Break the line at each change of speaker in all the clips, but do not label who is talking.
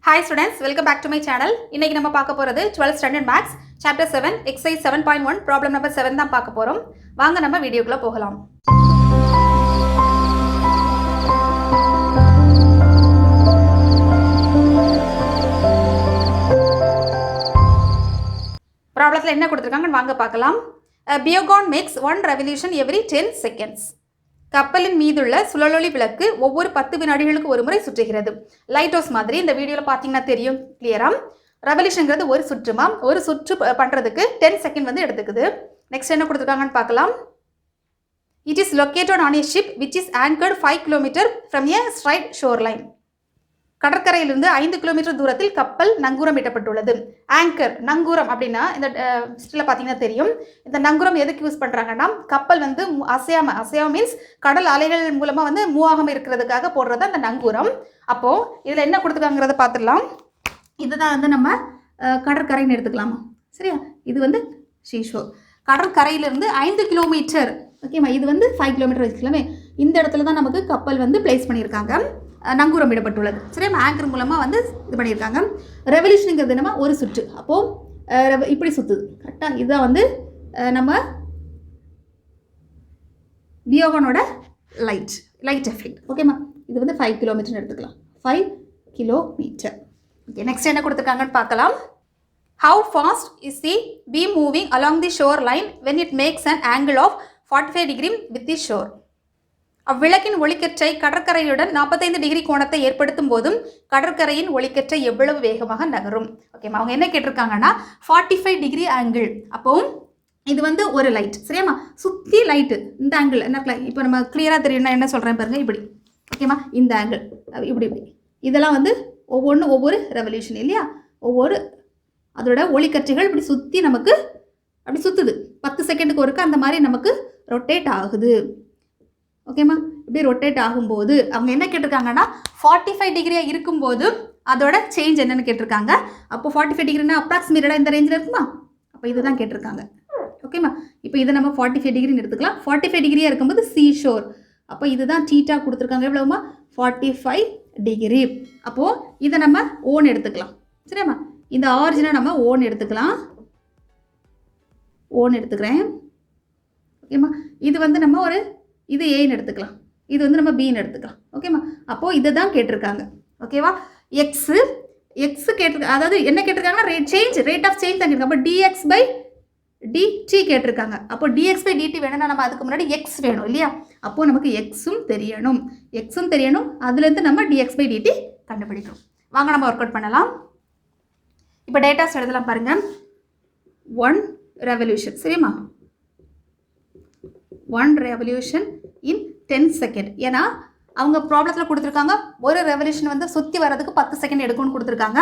Hi students, welcome back to my channel. இன்னைக்கு நம்ம பார்க்க போறது 12th standard maths chapter 7 exercise 7.1 problem number 7 தான் பார்க்க போறோம். வாங்க நம்ம வீடியோக்குள்ள போகலாம். ப்ராப்ளத்துல என்ன கொடுத்திருக்காங்கன்னு வாங்க பார்க்கலாம். A biogon makes one revolution every 10 seconds. கப்பலின் மீதுள்ள சுழலொளி விளக்கு ஒவ்வொரு 10 வினாடிகளுக்கு ஒரு முறை சுற்றுகிறது. லைட் ஹவுஸ் மாதிரி இந்த வீடியோவில் பார்த்தீங்கன்னா தெரியும் கிளியரா. ரெவல்யூஷன்ங்கிறது ஒரு சுற்றுமா, ஒரு சுற்று பண்ணுறதுக்கு 10 செகண்ட் வந்து எடுத்துக்குது. நெக்ஸ்ட் என்ன கொடுத்துருக்காங்கன்னு பார்க்கலாம். It is located on a ship which is anchored 5 kilometre from a straight shore line. கடற்கரையிலிருந்து 5 கிலோமீட்டர் தூரத்தில் கப்பல் நங்கூரம் இடப்பட்டுள்ளது. ஆங்கர் நங்கூரம் அப்படின்னா இந்த ஸ்டில் பார்த்தீங்கன்னா தெரியும். இந்த நங்கூரம் எதுக்கு யூஸ் பண்ணுறாங்கன்னா கப்பல் வந்து அசையாம மீன்ஸ் கடல் அலைகள் மூலமாக வந்து மூவ் ஆகாமல் இருக்கிறதுக்காக போடுறது அந்த நங்கூரம். அப்போது இதில் என்ன கொடுத்துருக்காங்கிறத பார்த்துடலாம். இதுதான் வந்து நம்ம கடற்கரைன்னு எடுத்துக்கலாமா, சரியா? இது வந்து ஷீஷோர். கடற்கரையிலிருந்து 5 கிலோமீட்டர், ஓகேம்மா. இது வந்து 5 கிலோமீட்டர் வச்சுக்கலாமே. இந்த இடத்துல தான் நமக்கு கப்பல் வந்து பிளேஸ் பண்ணியிருக்காங்க, நங்கூரம் இடப்பட்டுள்ளது, சரியா? ஆங்கர் மூலமாக வந்து இது பண்ணியிருக்காங்க. ரெவல்யூஷனுங்கிறது நம்ம ஒரு சுற்று, அப்போது இப்படி சுற்றுது கரெக்டாக. இதுதான் வந்து நம்ம பியோகானோட லைட் எஃபெக்ட், ஓகேம்மா. இது வந்து 5 கிலோமீட்டர்னு எடுத்துக்கலாம், 5 கிலோமீட்டர். ஓகே, நெக்ஸ்ட் என்ன கொடுத்துருக்காங்கன்னு பார்க்கலாம். How fast is the beam moving along the shore line when it makes an angle of 45 degree with the shore? அவ்விளக்கின் ஒளிக்கற்றை கடற்கரையுடன் 45 degree கோணத்தை ஏற்படுத்தும் போதும் கடற்கரையின் ஒளிக்கற்றை எவ்வளவு வேகமாக நகரும்? ஓகேம்மா, அவங்க என்ன கேட்டிருக்காங்கன்னா 45 டிகிரி ஆங்கிள். அப்போ இது வந்து ஒரு லைட், சரியாம்மா. சுற்றி லைட்டு இந்த ஆங்கிள் என்ன, இப்போ நம்ம கிளியராக தெரியும்னா என்ன சொல்கிறேன் பாருங்க, இப்படி, ஓகேம்மா. இந்த ஆங்கிள் இப்படி இதெல்லாம் வந்து ஒவ்வொரு ரெவல்யூஷன் இல்லையா, ஒவ்வொரு அதோட ஒளிக்கற்றைகள் இப்படி சுற்றி நமக்கு அப்படி சுற்றுது. 10 செகண்டுக்கு ஒருக்க அந்த மாதிரி நமக்கு ரொட்டேட் ஆகுது, ஓகேம்மா. இப்படி ரொட்டேட் ஆகும்போது அவங்க என்ன கேட்டிருக்காங்கன்னா 45 டிகிரியாக இருக்கும்போது அதோட சேஞ்ச் என்னென்னு கேட்டிருக்காங்க. அப்போ 45 டிகிரினா அப்ராக்சிமேட்டடாக இந்த ரேஞ்சில் இருக்குமா, அப்போ இதுதான் கேட்டிருக்காங்க, ஓகேம்மா. இப்போ இதை நம்ம 45 டிகிரின்னு எடுத்துக்கலாம். 45 டிகிரியாக இருக்கும்போது சீஷோர், அப்போ இதுதான் டீட்டா கொடுத்துருக்காங்க. எவ்வளவுமா, 45 டிகிரி. அப்போது இதை நம்ம ஓன் எடுத்துக்கலாம், சரியாம்மா. இந்த ஆரிஜினை நம்ம ஓன் எடுத்துக்கலாம், ஓன் எடுத்துக்கிறேன், ஓகேம்மா. இது வந்து நம்ம இது ஏன்னு எடுத்துக்கலாம், இது வந்து நம்ம பின்னு எடுத்துக்கலாம், ஓகேம்மா. அப்போது இதை தான் கேட்டிருக்காங்க, ஓகேவா. எக்ஸு கேட்டிருக்காங்க, அதாவது என்ன கேட்டிருக்காங்கன்னா ரேட் ஆஃப் சேஞ்ச் தான் கேட்டிருக்காங்க. அப்போ டிஎக்ஸ் பை டிடி கேட்டிருக்காங்க. அப்போ டிஎக்ஸ் பை டிடி வேணும்னா நம்ம அதுக்கு முன்னாடி எக்ஸ் வேணும் இல்லையா. அப்போது நமக்கு எக்ஸும் தெரியணும், அதுலேருந்து நம்ம டிஎக்ஸ் பை டிடி கண்டுபிடிக்கணும். வாங்க நம்ம ஒர்க் அவுட் பண்ணலாம். இப்போ டேட்டாஸ் எழுதலாம் பாருங்கள். 1 ரெவல்யூஷன், சரிம்மா. 1 ரெவல்யூஷன் இன் 10 செகண்ட். ஏன்னா அவங்க ப்ராப்ளத்தில் கொடுத்துருக்காங்க ஒரு ரெவல்யூஷன் வந்து சுற்றி வரதுக்கு 10 செகண்ட் எடுக்கும்னு கொடுத்துருக்காங்க.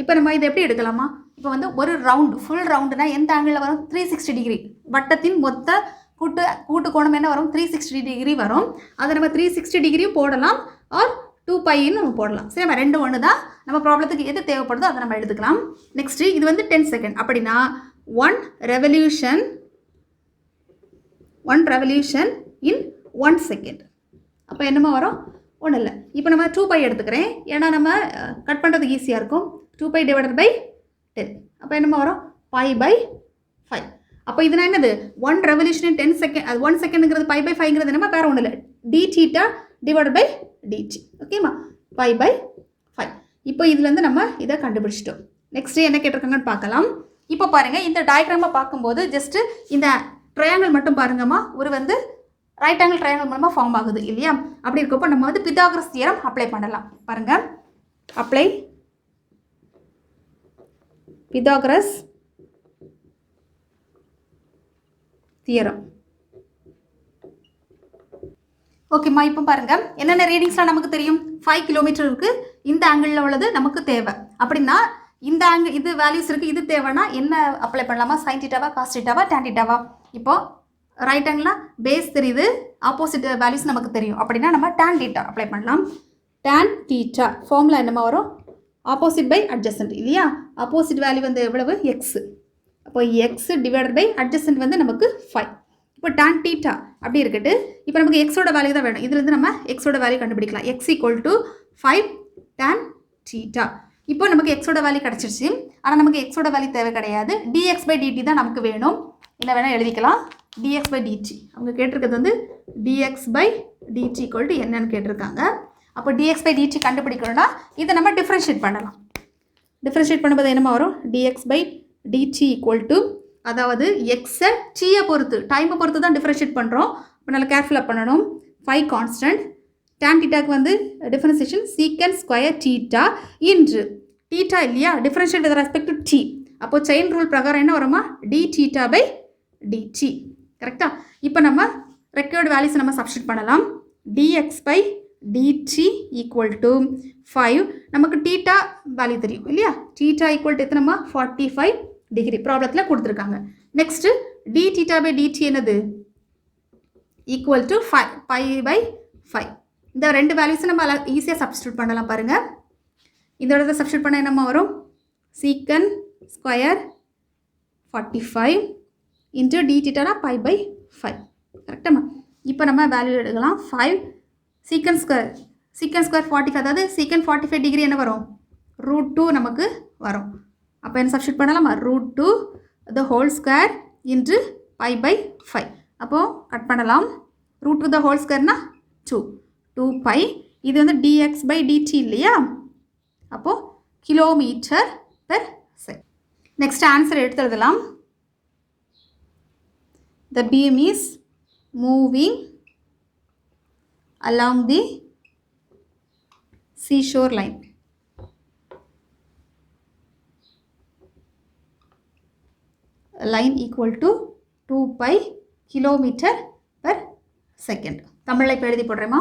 இப்போ நம்ம இதை எப்படி எடுக்கலாமா, இப்போ வந்து ஒரு ரவுண்டு ஃபுல் ரவுண்டுனா எந்த ஆங்கிளில் வரும், 360 டிகிரி. வட்டத்தின் மொத்த கூட்டு கோணம் என்ன வரும், 360 டிகிரி வரும். அதை நம்ம 360 டிகிரியும் போடலாம், ஆர் 2πன்னு நம்ம போடலாம், சரி. நம்ம 2 ஒன்று தான். நம்ம ப்ராப்ளத்துக்கு எது தேவைப்படுதோ அதை நம்ம எடுத்துக்கலாம். நெக்ஸ்ட்டு இது வந்து 10 செகண்ட் அப்படின்னா 1 ரெவல்யூஷன் இன் 1 செகண்ட். அப்போ என்னமா வரும், ஒன்றும் இல்லை. இப்போ நம்ம 2π எடுத்துக்கிறேன், ஏன்னா நம்ம கட் பண்ணுறதுக்கு ஈஸியாக இருக்கும். 2π டிவைடட் பை 10. அப்போ என்னமா வரும், π/5. அப்போ இதுனா என்னது, 1 ரெவல்யூஷன் இன் 10 செகண்ட். அது 1 செகண்டுங்கிறது π/5ங்கிறது என்னமா, வேறு ஒன்றும் இல்லை, dθ டிவைடட் பை dt, ஓகேம்மா. π/5. இப்போ இதுலேருந்து நம்ம இதை கண்டுபிடிச்சிட்டோம். நெக்ஸ்ட்டு என்ன கேட்டிருக்காங்கன்னு பார்க்கலாம். இப்போ பாருங்கள், இந்த டயக்ராமை பார்க்கும்போது ஜஸ்ட்டு இந்த ட்ரையாங்கிள் மட்டும் பாருங்கம்மா, ஒரு வந்து ரைட் ஆங்கிள் ட்ரையாங்கிள் மூலமாக ஃபார்ம் ஆகுது இல்லையா. அப்படி இருக்கப்போ நம்ம வந்து பித்தாகரஸ் தியரம் அப்ளை பண்ணலாம். பாருங்கள், அப்ளை பித்தாகரஸ் தியரம். ஓகேம்மா, இப்போ பாருங்கள் என்னென்ன ரீடிங்ஸ்லாம் நமக்கு தெரியும். 5 கிலோமீட்டர் இருக்குது, இந்த ஆங்கிளில் உள்ளது நமக்கு தேவை. அப்படின்னா இந்த ஆங்கிள் இது வேல்யூஸ் இருக்குது, இது தேவைன்னா என்ன அப்ளை பண்ணலாமா, சைன் தீட்டாவா, காஸ் தீட்டாவா, டேன் தீட்டாவா. இப்போது ரைட் ஆங்கிளாக பேஸ் தெரியுது, ஆப்போசிட் வேல்யூஸ் நமக்கு தெரியும். அப்படின்னா நம்ம டேன் தீட்டா அப்ளை பண்ணலாம். டேன் தீட்டா ஃபார்முலா என்னமா வரும், ஆப்போசிட் பை அட்ஜசன்ட் இல்லையா. ஆப்போசிட் வேல்யூ வந்து எவ்வளவு, எக்ஸு. அப்போ எக்ஸ் டிவைடட் பை அட்ஜசன்ட் வந்து நமக்கு 5. இப்போ டேன் தீட்டா அப்படி இருக்கட்டு. இப்போ நமக்கு எக்ஸோட வேல்யூ தான் வேணும். இதுலேருந்து நம்ம எக்ஸோட வேல்யூ கண்டுபிடிக்கலாம். X equal to 5 tan theta. இப்போ நமக்கு எக்ஸோட வேல்யூ கிடச்சிருச்சு. ஆனால் நமக்கு எக்ஸோட வேல்யூ தேவை கிடையாது. dx/dt தான் நமக்கு வேணும். என்ன வேணால் எழுதிக்கலாம். dx/dt அவங்க கேட்டிருக்கிறது வந்து dx/dt = என்னன்னு கேட்டிருக்காங்க. அப்போ dx/dt கண்டுபிடிக்கணும்னா இதை நம்ம டிஃப்ரென்ஷியேட் பண்ணலாம். டிஃப்ரென்ஷியேட் பண்ணும்போது என்னமா வரும்? dx/dt = அதாவது எக்ஸை டீயை பொறுத்து டைமை பொறுத்து தான் டிஃப்ரென்ஷியேட் பண்ணுறோம். இப்போ நல்லா கேர்ஃபுல்லாக பண்ணணும். 5 கான்ஸ்டன்ட் tan θக்கு வந்து டிஃபரன்சியேஷன் secant ஸ்கொயர் θ இன்று θ இல்லையா, differentiate with respect to t. அப்போ செயின் ரூல் பிரகாரம் என்ன வருமா? dθ/dt. கரெக்டாக? இப்போ நம்ம ரெக்யர்டு வேல்யூஸ் நம்ம சப்ஸ்டிட் பண்ணலாம். dx/dt = 5. நமக்கு θ வேல்யூ தெரியும் இல்லையா? θ = எத்தனைமா? 45 டிகிரி ப்ராப்ளத்தில் கொடுத்துருக்காங்க. நெக்ஸ்ட்டு dθ/dt என்னது? = 5/5. இந்த ரெண்டு வேல்யூஸை நம்ம ஈஸியாக சப்ஸ்டியூட் பண்ணலாம் பாருங்கள். இந்த இடத்துல சப்ஸ்டியூட் பண்ண என்னமா வரும்? secant ஸ்கொயர் 45 இன்ட்டு dθனா π/5. கரெக்டாமா? இப்போ நம்ம வேல்யூ எடுக்கலாம். 5 secant ஸ்கொயர் 45, அதாவது secant 45 டிகிரி என்ன வரும்? √2 நமக்கு வரும். அப்போ என்ன சப்ஸ்டியூட் பண்ணலாமா? √2 the whole square இன்ட்டு π/5. அப்போது கட் பண்ணலாம். √2 the whole squareனா 2π. இது வந்து dx/dt இல்லையா? அப்போது km/s. நெக்ஸ்ட் ஆன்சர் எடுத்து எழுதலாம். The beam is moving along the seashore line. Line equal to 2π km/s. தமிழில் இப்போ எழுதி போடுறேமா?